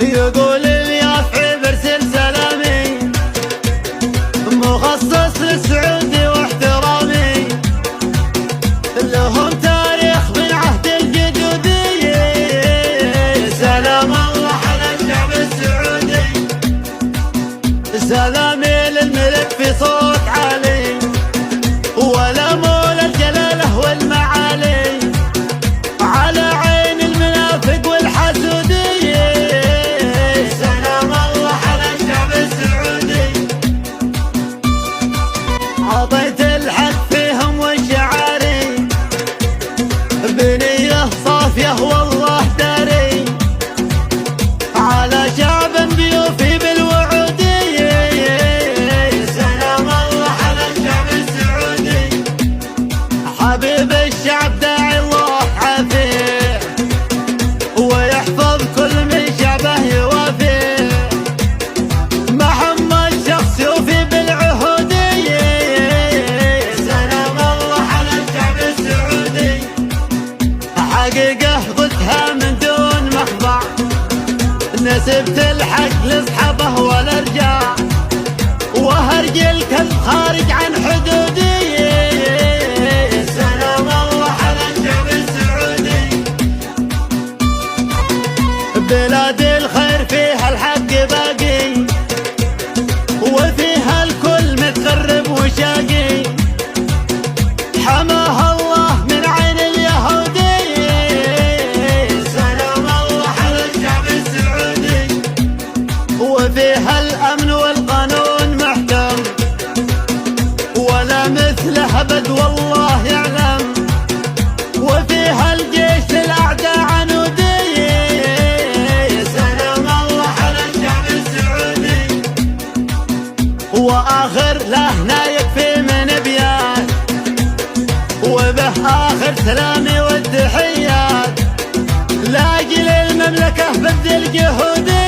يقول اليافعي برسل سلامي مخصص للسعودي واحترامي، لهم تاريخ من عهد الجدودي. سلام الله على الشعب السعودي، سلامي للملك في صوت عالي، ولا مولى الجلاله والمعالي، على عين المنافق والحسودي. سلام الله على الشعب السعودي، عطيت الحق فيهم والشعاري بنية صافية والله داري، على شعب بيوفي بالوعودي. سلام الله على الشعب السعودي، حبيب الشعب داعي الله عافيه، ويحفظ كل من شعبه يوافيه، محمد شخص يوفي بالعهودي. سلام الله على الشعب السعودي، حقيقة قلتها من دون مخضع، نسبت الحق لاصحابه والارجاع، وهرج الكذب خارج عن حدودي. سلام الله على الشعب السعودي، بلاد الخير فيها الحق باقي، وفيها الكل متغرب وشاقي، حماها الله من عين اليهودي. سلام الله على الشعب السعودي، وفيها الأمن والقانون محكم، ولا مثله أبد والله يعلم، وفيها الجيش للأعداء عنودي. سلام الله على الشعب السعودي، وآخر له نايك في من بيان، وبه آخر سلامي والتحيات، لاجل المملكة بذ الجهودي.